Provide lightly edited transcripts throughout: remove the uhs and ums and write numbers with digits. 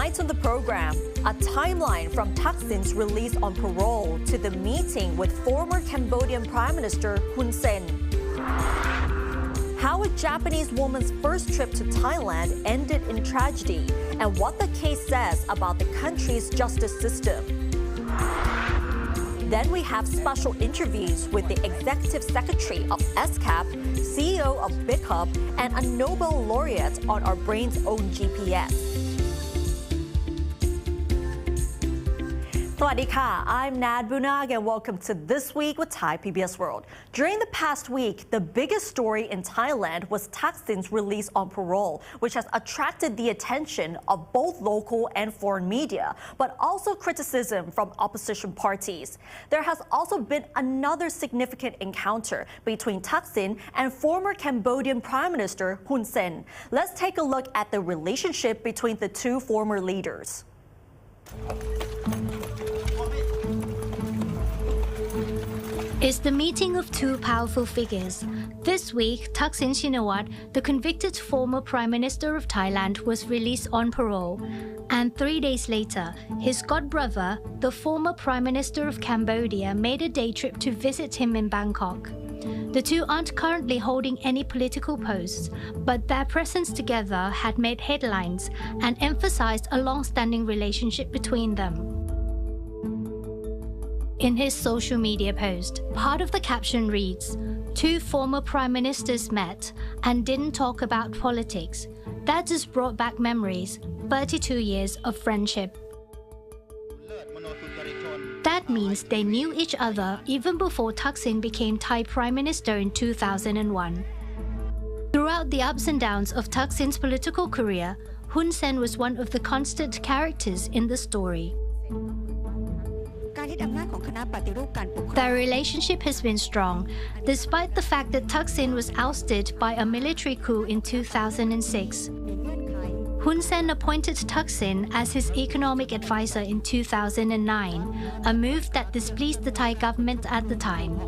Tonight on the program, a timeline from Thaksin's release on parole to the meeting with former Cambodian Prime Minister Hun Sen. How a Japanese woman's first trip to Thailand ended in tragedy, and what the case says about the country's justice system. Then we have special interviews with the Executive Secretary of SCAP, CEO of Big Hub, and a Nobel laureate on our brain's own GPS. Sawadika, I'm Nad Bunag and welcome to This Week with Thai PBS World. During the past week, the biggest story in Thailand was Thaksin's release on parole, which has attracted the attention of both local and foreign media, but also criticism from opposition parties. There has also been another significant encounter between Thaksin and former Cambodian Prime Minister Hun Sen. Let's take a look at the relationship between the two former leaders. It's the meeting of two powerful figures. This week, Thaksin Shinawatra, the convicted former Prime Minister of Thailand, was released on parole. And 3 days later, his godbrother, the former Prime Minister of Cambodia, made a day trip to visit him in Bangkok. The two aren't currently holding any political posts, but their presence together had made headlines and emphasized a long-standing relationship between them. In his social media post, part of the caption reads, "Two former prime ministers met and didn't talk about politics. That just brought back memories, 32 years of friendship." That means they knew each other even before Thaksin became Thai Prime Minister in 2001. Throughout the ups and downs of Thaksin's political career, Hun Sen was one of the constant characters in the story. Their relationship has been strong, despite the fact that Thaksin was ousted by a military coup in 2006. Hun Sen appointed Thaksin as his economic advisor in 2009, a move that displeased the Thai government at the time.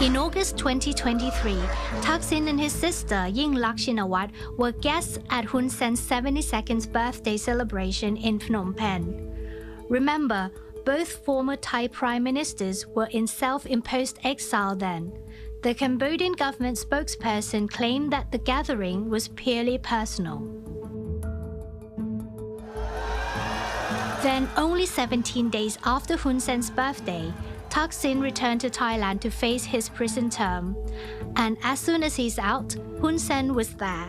In August 2023, Thaksin and his sister Yingluck Shinawatra were guests at Hun Sen's 72nd birthday celebration in Phnom Penh. Remember, both former Thai prime ministers were in self-imposed exile then. The Cambodian government spokesperson claimed that the gathering was purely personal. Then, only 17 days after Hun Sen's birthday, Thaksin returned to Thailand to face his prison term. And as soon as he's out, Hun Sen was there.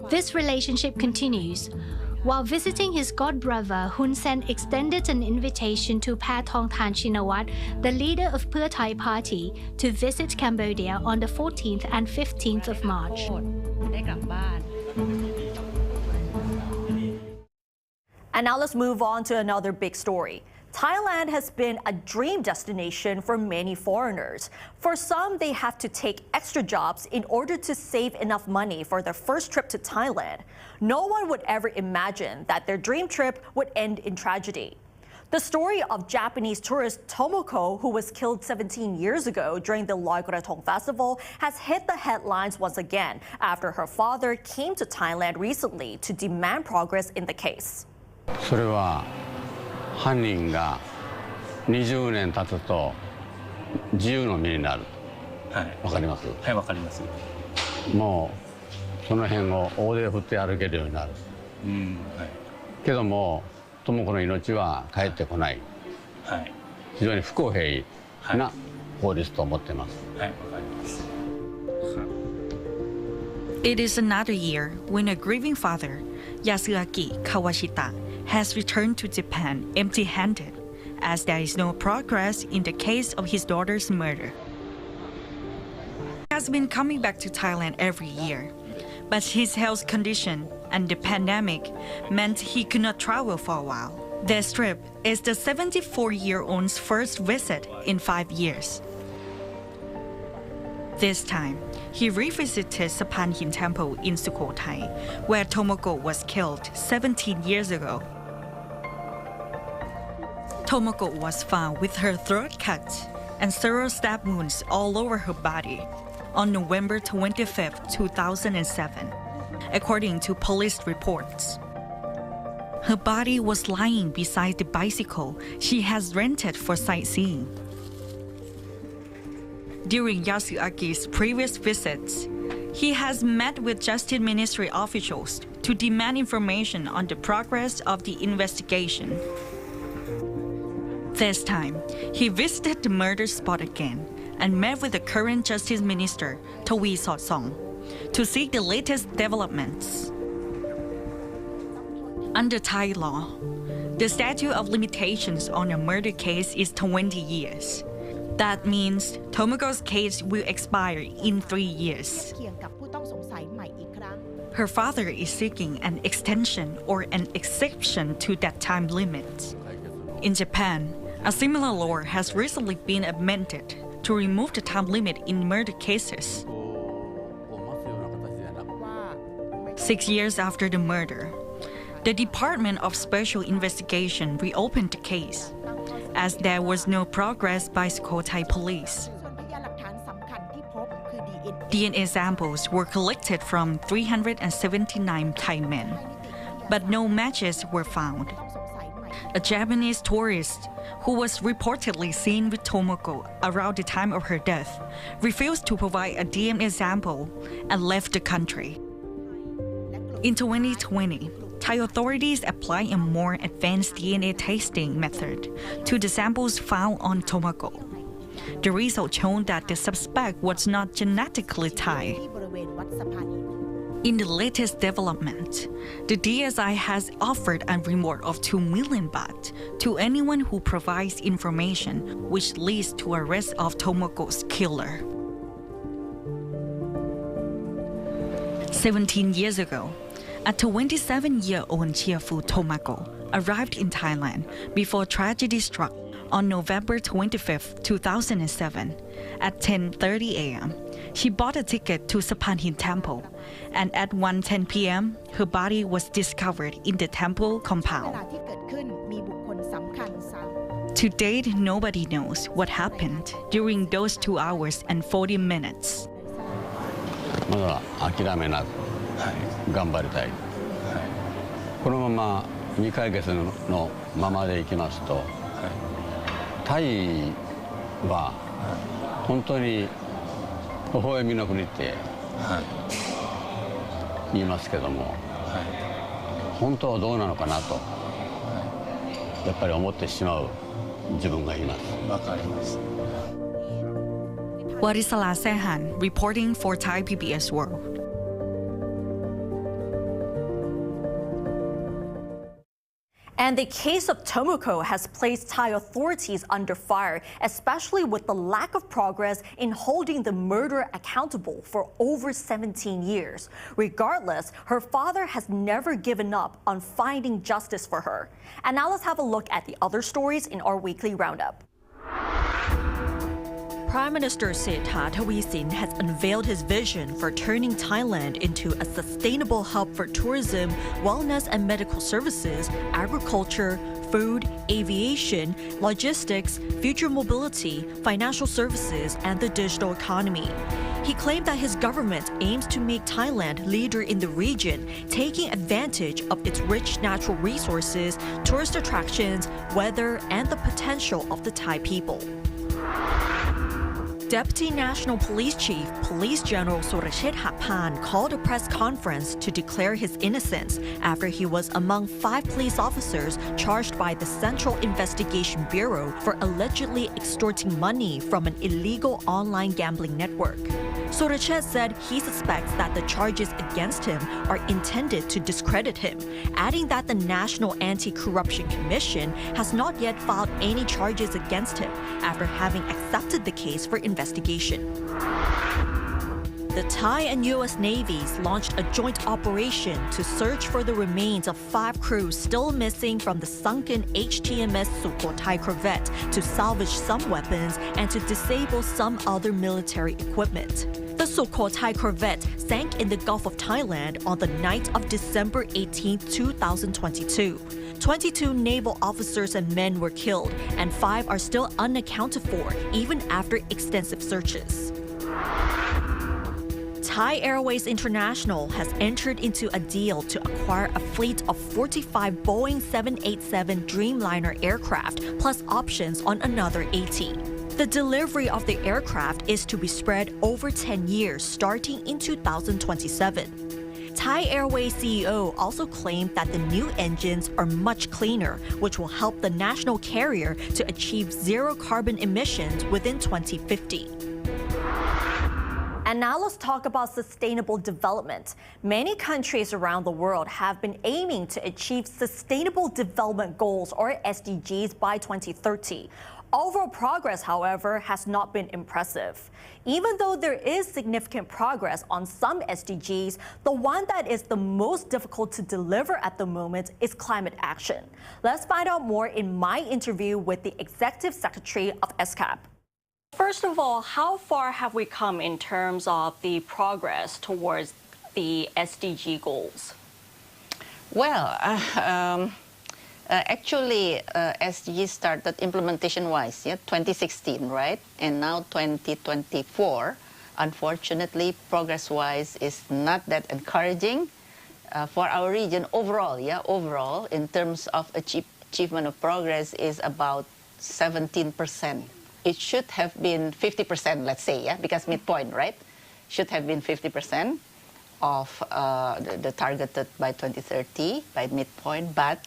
This relationship continues. While visiting his godbrother, Hun Sen extended an invitation to Pathongthan Shinawatra, the leader of Pheu Thai Party, to visit Cambodia on the 14th and 15th of March. And now let's move on to another big story. Thailand has been a dream destination for many foreigners. For some, they have to take extra jobs in order to save enough money for their first trip to Thailand. No one would ever imagine that their dream trip would end in tragedy. The story of Japanese tourist Tomoko, who was killed 17 years ago during the Loy Krathong Festival, has hit the headlines once again after her father came to Thailand recently to demand progress in the case. それは犯人が20年経つと自由の身になる。はい。わかります？はい、わかります。もうその辺を大手で振って歩けるようになる。はい。けども智子の命は帰ってこない。はい。非常に不公平な法律と思ってます。はい、わかります。It is another year when a grieving father, Yasuaki Kawashita, has returned to Japan empty-handed, as there is no progress in the case of his daughter's murder. He has been coming back to Thailand every year, but his health condition and the pandemic meant he could not travel for a while. This trip is the 74-year-old's first visit in 5 years. This time, he revisited Sapan Hin Temple in Sukhothai, where Tomoko was killed 17 years ago. Tomoko was found with her throat cut and several stab wounds all over her body. on November 25, 2007, according to police reports. Her body was lying beside the bicycle she has rented for sightseeing. During Yasuaki's previous visits, he has met with Justice Ministry officials to demand information on the progress of the investigation. This time, he visited the murder spot again and met with the current Justice Minister, Tawi Sot-song, to seek the latest developments. Under Thai law, the statute of limitations on a murder case is 20 years. That means Tomoko's case will expire in 3 years. Her father is seeking an extension or an exception to that time limit. In Japan, a similar law has recently been amended to remove the time limit in murder cases. 6 years after the murder, the Department of Special Investigation reopened the case, as there was no progress by Sukhothai police. DNA samples were collected from 379 Thai men, but no matches were found. A Japanese tourist who was reportedly seen with Tomoko around the time of her death refused to provide a DNA sample and left the country. In 2020, Thai authorities applied a more advanced DNA testing method to the samples found on Tomoko. The result showed that the suspect was not genetically Thai. In the latest development, the DSI has offered a reward of 2 million baht to anyone who provides information which leads to arrest of Tomoko's killer. 17 years ago, a 27-year-old cheerful Tomoko arrived in Thailand before tragedy struck on November 25, 2007. At 10:30 a.m., she bought a ticket to Sapanhin Temple, and at 1:10 p.m., her body was discovered in the temple compound. To date, nobody knows what happened during those 2 hours and 40 minutes. まだ諦めなく頑張りたい。このまま未解決のままでいきますと、タイは本当に微笑みの国って言いますけども、本当はどうなのかなとやっぱり思ってしまう自分がいます。わかります。Warisala Sehan reporting for Thai PBS World. And the case of Tomoko has placed Thai authorities under fire, especially with the lack of progress in holding the murderer accountable for over 17 years. Regardless, her father has never given up on finding justice for her. And now let's have a look at the other stories in our weekly roundup. Prime Minister Sethar Thaksin has unveiled his vision for turning Thailand into a sustainable hub for tourism, wellness and medical services, agriculture, food, aviation, logistics, future mobility, financial services, and the digital economy. He claimed that his government aims to make Thailand leader in the region, taking advantage of its rich natural resources, tourist attractions, weather, and the potential of the Thai people. Deputy National Police Chief, Police General Surachet Hapan called a press conference to declare his innocence after he was among 5 police officers charged by the Central Investigation Bureau for allegedly extorting money from an illegal online gambling network. Surachet said he suspects that the charges against him are intended to discredit him, adding that the National Anti-Corruption Commission has not yet filed any charges against him after having accepted the case for investigation. The Thai and U.S. navies launched a joint operation to search for the remains of 5 crews still missing from the sunken HTMS Sukhothai corvette to salvage some weapons and to disable some other military equipment. The Sukhothai corvette sank in the Gulf of Thailand on the night of December 18, 2022. 22 naval officers and men were killed, and 5 are still unaccounted for, even after extensive searches. Thai Airways International has entered into a deal to acquire a fleet of 45 Boeing 787 Dreamliner aircraft, plus options on another 80. The delivery of the aircraft is to be spread over 10 years, starting in 2027. Thai Airways CEO also claimed that the new engines are much cleaner, which will help the national carrier to achieve zero carbon emissions within 2050. And now let's talk about sustainable development. Many countries around the world have been aiming to achieve Sustainable Development Goals, or SDGs, by 2030. Overall progress, however, has not been impressive. Even though there is significant progress on some SDGs, the one that is the most difficult to deliver at the moment is climate action. Let's find out more in my interview with the Executive Secretary of SCAP. First of all, how far have we come in terms of the progress towards the SDG goals? Well, actually, SDG started implementation-wise, 2016, right? And now 2024. Unfortunately, progress-wise is not that encouraging for our region overall. Overall, in terms of achievement of progress, is about 17%. It should have been 50%, let's say, because midpoint, right? Should have been 50% of the targeted by 2030, by midpoint. But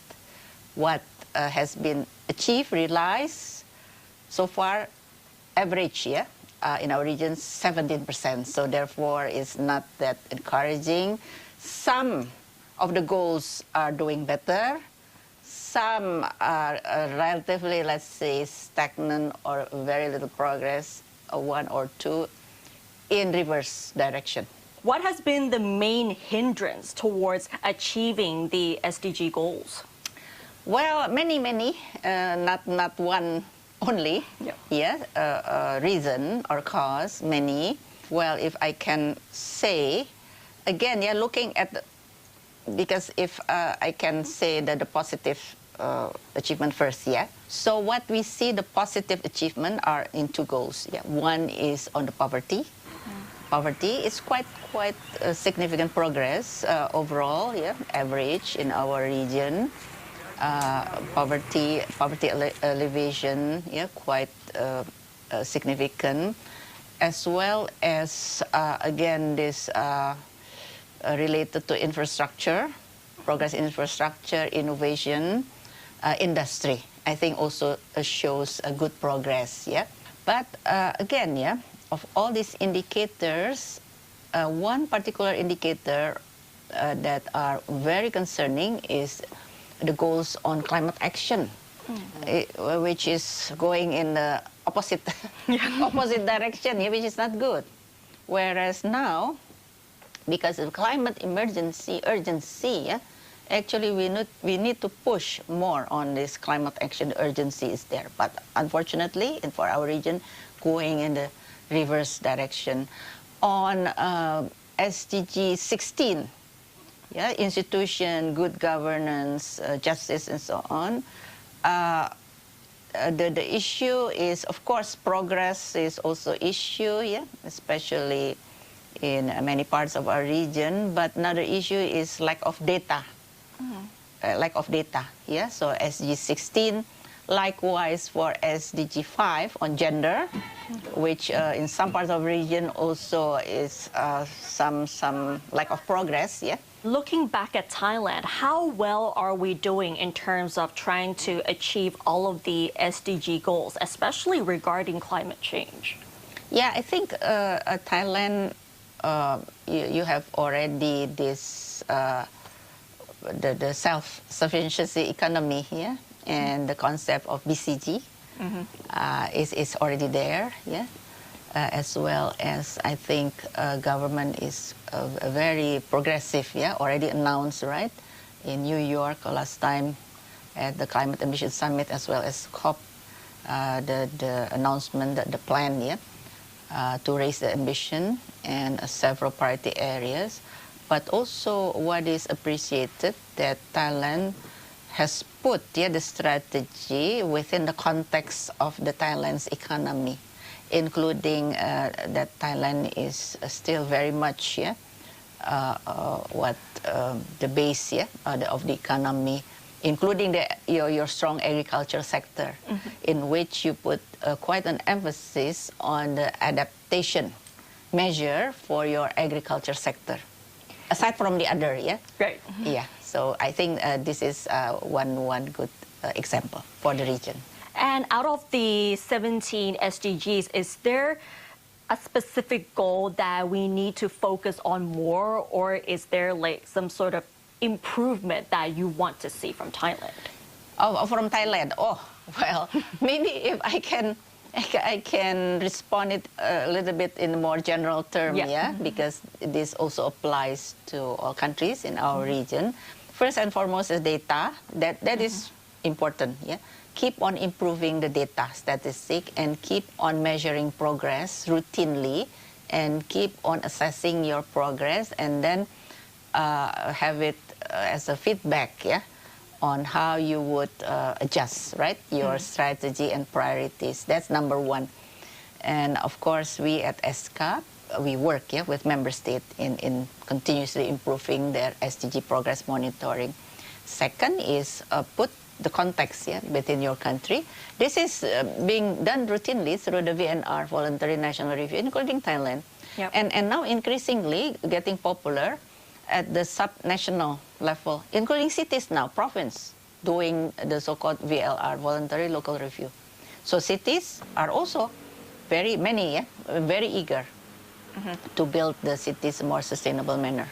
what has been achieved, realized so far, average, in our region, 17%. So therefore, it's not that encouraging. Some of the goals are doing better. Some are relatively, let's say, stagnant or very little progress, one or two, in reverse direction. What has been the main hindrance towards achieving the SDG goals? Well, many, not one only. Reason or cause, many. Well, if I can say, again, looking at because if I can say that the positive achievement first, So what we see the positive achievement are in two goals. One is on the poverty. Poverty is quite significant progress overall. Average in our region. Poverty alleviation, quite significant, as well as again this related to infrastructure, progress in infrastructure, innovation, industry. I think also shows a good progress. But again, of all these indicators, one particular indicator that are very concerning is the goals on climate action, which is going in the opposite opposite direction, which is not good. Whereas now, because of climate urgency, actually we need to push more on this climate action. Urgency is there, but unfortunately, and for our region, going in the reverse direction. On SDG 16. Institution, good governance, justice, and so on. The issue is, of course, progress is also issue, especially in many parts of our region. But another issue is lack of data. Lack of data, So SDG 16, likewise for SDG 5 on gender, which in some parts of the region also is some lack of progress, Looking back at Thailand, how well are we doing in terms of trying to achieve all of the SDG goals, especially regarding climate change? I think Thailand, you have already this the self-sufficiency economy here, and the concept of BCG is already there, as well as I think government is very progressive, already announced, right, in New York last time at the Climate Ambition Summit, as well as COP, the announcement, the plan, to raise the ambition and several priority areas. But also what is appreciated that Thailand has put the strategy within the context of the Thailand's economy. including that Thailand is still very much the base of the economy, including your strong agriculture sector, in which you put quite an emphasis on the adaptation measure for your agriculture sector, aside from the other, Right. Yeah, so I think this is one good example for the region. And out of the 17 SDGs, is there a specific goal that we need to focus on more, or is there like some sort of improvement that you want to see from Thailand? Oh, from Thailand. Oh, well, maybe if I can respond it a little bit in a more general term, because this also applies to all countries in our region. First and foremost is data. That is important. Keep on improving the data statistic and keep on measuring progress routinely and keep on assessing your progress and then have it as a feedback, on how you would adjust, right, your strategy and priorities. That's number one. And of course, we at ESCA, we work with member states in continuously improving their SDG progress monitoring. Second is put the context within your country. This is being done routinely through the VNR, Voluntary National Review, including Thailand. Yep. And now increasingly getting popular at the subnational level, including cities now, province, doing the so-called VLR, Voluntary Local Review. So cities are also very eager to build the cities in a more sustainable manner.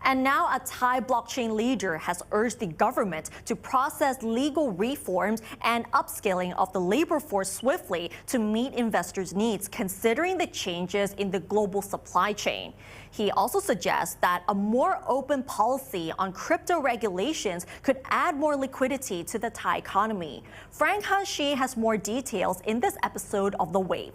And now a Thai blockchain leader has urged the government to process legal reforms and upskilling of the labor force swiftly to meet investors' needs, considering the changes in the global supply chain. He also suggests that a more open policy on crypto regulations could add more liquidity to the Thai economy. Frank Han-shi has more details in this episode of The Wave.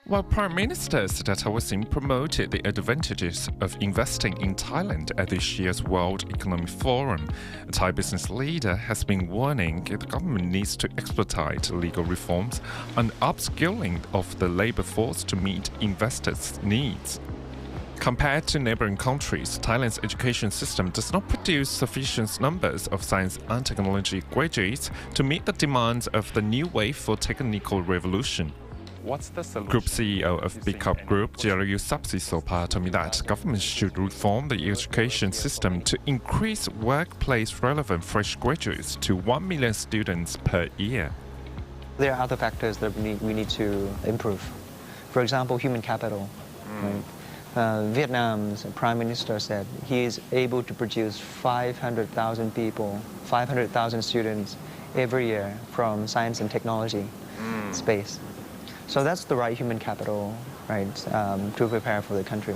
While Prime Minister Thaksin promoted the advantages of investing in Thailand at this year's World Economic Forum, a Thai business leader has been warning the government needs to expedite legal reforms and upskilling of the labor force to meet investors' needs. Compared to neighboring countries, Thailand's education system does not produce sufficient numbers of science and technology graduates to meet the demands of the new wave for technical revolution. What's the solution? Group CEO of Big Up Group, Jirayu Sapsisopa, told me that government should reform the education system to increase workplace-relevant fresh graduates to 1 million students per year. There are other factors that we need to improve. For example, human capital. Right? Vietnam's Prime Minister said he is able to produce 500,000 people, 500,000 students every year from science and technology space. So that's the right human capital, right, to prepare for the country.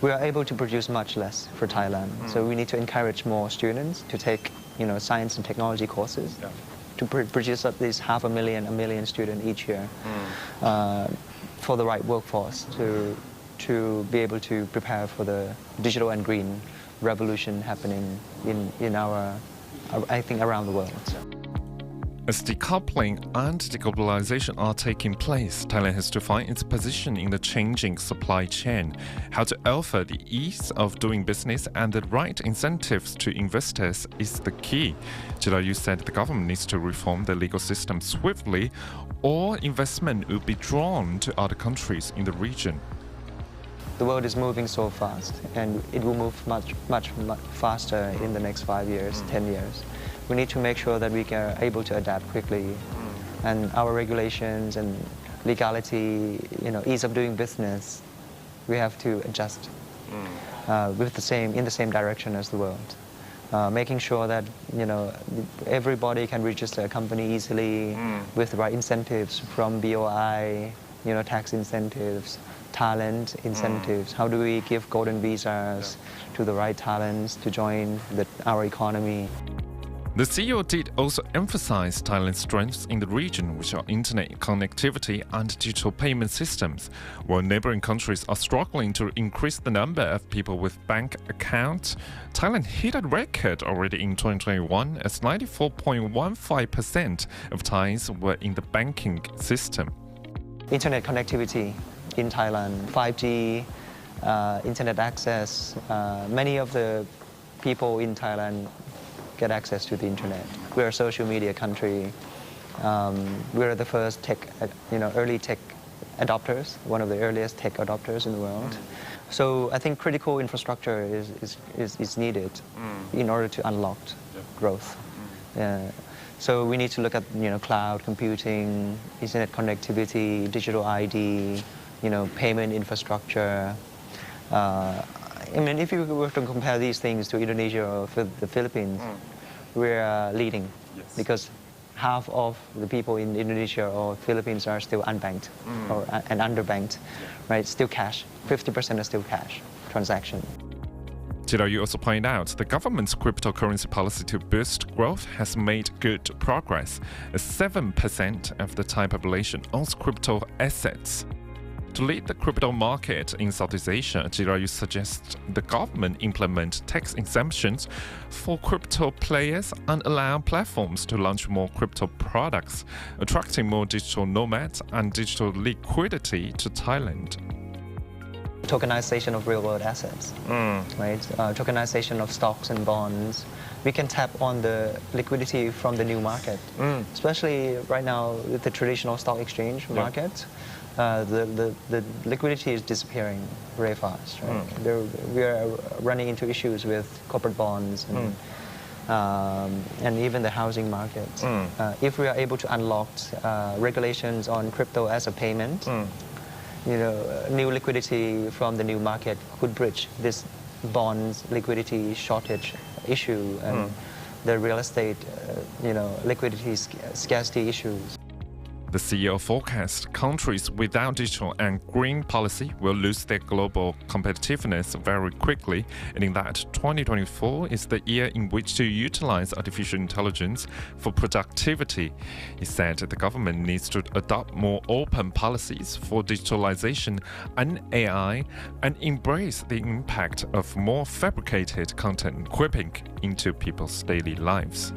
We are able to produce much less for Thailand, so we need to encourage more students to take, science and technology courses, to produce at least 500,000, 1 million students each year for the right workforce to be able to prepare for the digital and green revolution happening in I think, around the world. As decoupling and deglobalization are taking place, Thailand has to find its position in the changing supply chain. How to offer the ease of doing business and the right incentives to investors is the key. Jirayu said the government needs to reform the legal system swiftly, or investment will be drawn to other countries in the region. The world is moving so fast, and it will move much faster in the next 5 years, 10 years. We need to make sure that we are able to adapt quickly, and our regulations and legality, ease of doing business, we have to adjust in the same direction as the world. Making sure that everybody can register a company easily with the right incentives from BOI, tax incentives, talent incentives. How do we give golden visas to the right talents to join our economy? The CEO did also emphasize Thailand's strengths in the region, which are internet connectivity and digital payment systems. While neighboring countries are struggling to increase the number of people with bank accounts, Thailand hit a record already in 2021 as 94.15% of Thais were in the banking system. Internet connectivity in Thailand, 5G, internet access, many of the people in Thailand get access to the internet. We're a social media country. We're the first early tech adopters, one of the earliest tech adopters in the world. So I think critical infrastructure is needed in order to unlock growth. So we need to look at cloud computing, internet connectivity, digital ID, payment infrastructure. I mean, if you were to compare these things to Indonesia or the Philippines, we're leading because half of the people in Indonesia or Philippines are still unbanked and underbanked, right? Still cash. 50% are still cash transaction. You also point out the government's cryptocurrency policy to boost growth has made good progress. 7% of the Thai population owns crypto assets. To lead the crypto market in Southeast Asia, Jirayu suggests the government implement tax exemptions for crypto players and allow platforms to launch more crypto products, attracting more digital nomads and digital liquidity to Thailand. Tokenization of real-world assets, right? Tokenization of stocks and bonds. We can tap on the liquidity from the new market, especially right now with the traditional stock exchange market. The liquidity is disappearing very fast. Right? We are running into issues with corporate bonds and even the housing market. If we are able to unlock regulations on crypto as a payment, new liquidity from the new market could bridge this bonds liquidity shortage issue and the real estate, liquidity scarcity issues. The CEO forecasts countries without digital and green policy will lose their global competitiveness very quickly, adding that 2024 is the year in which to utilize artificial intelligence for productivity. He said the government needs to adopt more open policies for digitalization and AI and embrace the impact of more fabricated content creeping into people's daily lives.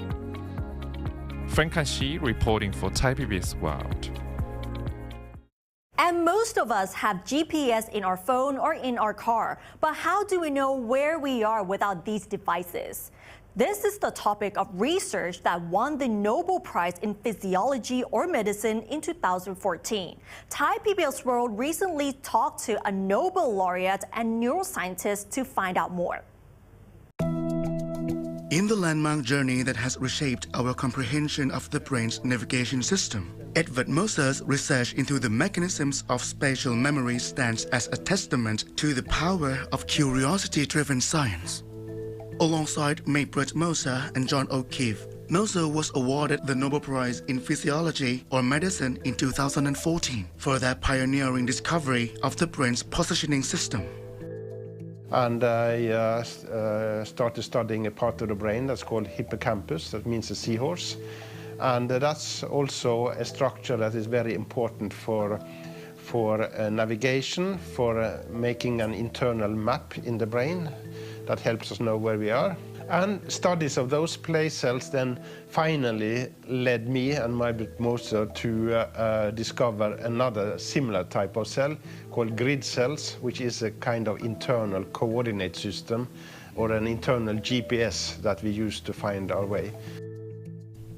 Frank and Shi reporting for Thai PBS World. And most of us have GPS in our phone or in our car, but how do we know where we are without these devices? This is the topic of research that won the Nobel Prize in Physiology or Medicine in 2014. Thai PBS World recently talked to a Nobel laureate and neuroscientist to find out more. In the landmark journey that has reshaped our comprehension of the brain's navigation system, Edvard Moser's research into the mechanisms of spatial memory stands as a testament to the power of curiosity-driven science. Alongside Maybrit Moser and John O'Keefe, Moser was awarded the Nobel Prize in Physiology or Medicine in 2014 for their pioneering discovery of the brain's positioning system. And I started studying a part of the brain that's called hippocampus, that means a seahorse. And that's also a structure that is very important for navigation, for making an internal map in the brain that helps us know where we are. And studies of those place cells then finally led me and Maybrit Moser to discover another similar type of cell called grid cells, which is a kind of internal coordinate system or an internal GPS that we use to find our way.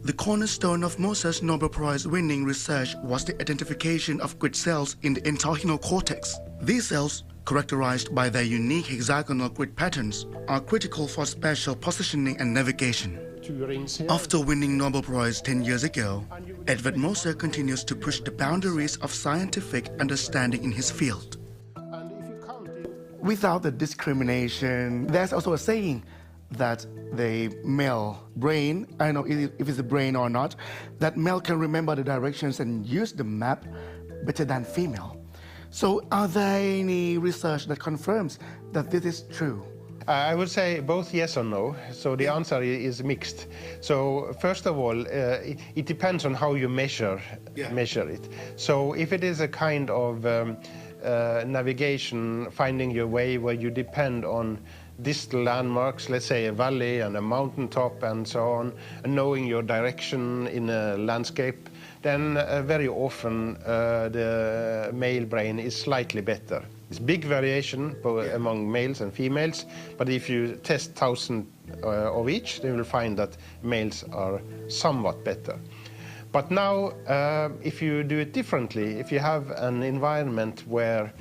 The cornerstone of Moser's Nobel Prize-winning research was the identification of grid cells in the entorhinal cortex. These cells, characterized by their unique hexagonal grid patterns, are critical for spatial positioning and navigation. After winning Nobel Prize 10 years ago, Edvard Moser continues to push the boundaries of scientific understanding in his field. Without the discrimination, there's also a saying that the male brain, I don't know if it's a brain or not, that male can remember the directions and use the map better than female. So are there any research that confirms that this is true? I would say both yes or no. So the answer is mixed. So first of all, it depends on how you measure it. So if it is a kind of navigation, finding your way where you depend on distal landmarks, let's say a valley and a mountaintop and so on, and knowing your direction in a landscape, then very often the male brain is slightly better. It's big variation among males and females, but if you test 1,000 of each, then you will find that males are somewhat better. But now, if you do it differently, if you have an environment where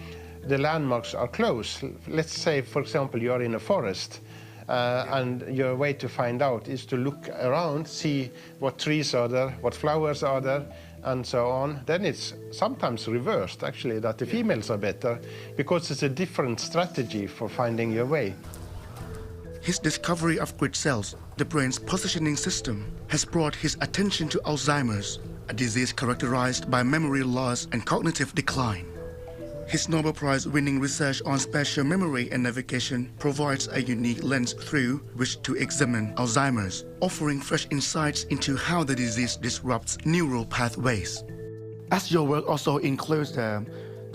the landmarks are close, let's say, for example, you are in a forest, and your way to find out is to look around, see what trees are there, what flowers are there, and so on. Then it's sometimes reversed, actually, that the females are better, because it's a different strategy for finding your way. His discovery of grid cells, the brain's positioning system, has brought his attention to Alzheimer's, a disease characterized by memory loss and cognitive decline. His Nobel Prize-winning research on spatial memory and navigation provides a unique lens through which to examine Alzheimer's, offering fresh insights into how the disease disrupts neural pathways. As your work also includes the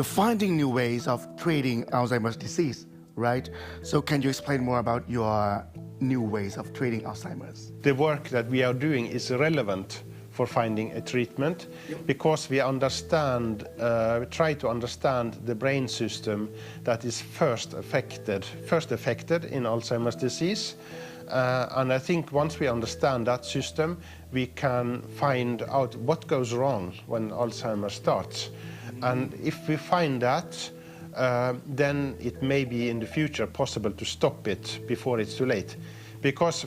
finding new ways of treating Alzheimer's disease, right? So can you explain more about your new ways of treating Alzheimer's? The work that we are doing is relevant for finding a treatment, because we understand, try to understand the brain system that is first affected in Alzheimer's disease. And I think once we understand that system, we can find out what goes wrong when Alzheimer's starts. And if we find that, then it may be in the future possible to stop it before it's too late. Because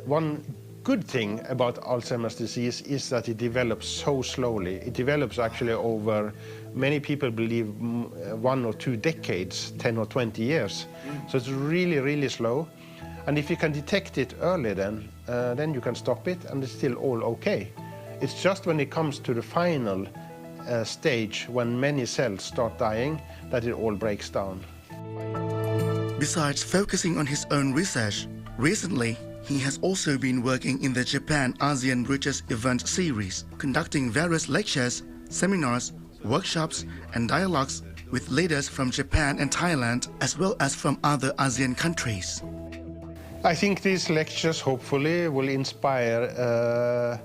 one good thing about Alzheimer's disease is that it develops so slowly. It develops actually over, many people believe, 1 or 2 decades, 10 or 20 years. So it's really, really slow. And if you can detect it early, then you can stop it, and it's still all okay. It's just when it comes to the final stage, when many cells start dying, that it all breaks down. Besides focusing on his own research, recently he has also been working in the Japan-ASEAN Bridges event series, conducting various lectures, seminars, workshops, and dialogues with leaders from Japan and Thailand, as well as from other ASEAN countries. I think these lectures hopefully will inspire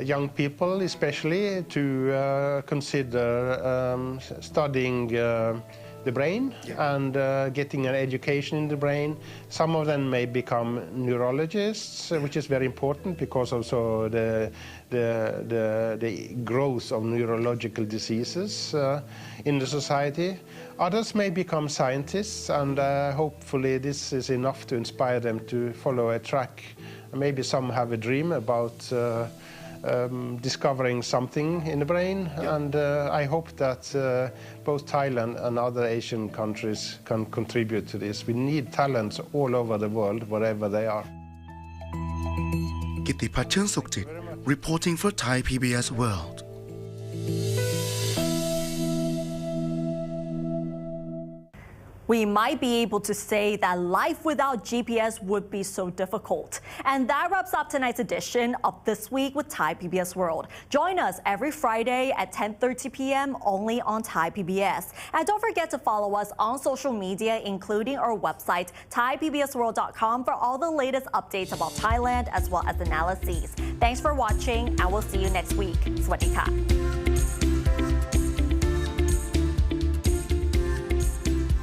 young people, especially, to consider studying the brain and getting an education in the brain. Some of them may become neurologists, which is very important because also the growth of neurological diseases in the society. Others may become scientists, and hopefully this is enough to inspire them to follow a track. Maybe some have a dream about discovering something in the brain, and I hope that both Thailand and other Asian countries can contribute to this. We need talents all over the world, wherever they are. Kittipat Chernsukhjit, reporting for Thai PBS World. We might be able to say that life without GPS would be so difficult. And that wraps up tonight's edition of This Week with Thai PBS World. Join us every Friday at 10:30 p.m. only on Thai PBS. And don't forget to follow us on social media, including our website, thaipbsworld.com, for all the latest updates about Thailand as well as analyses. Thanks for watching, and we'll see you next week. Sawasdee ka.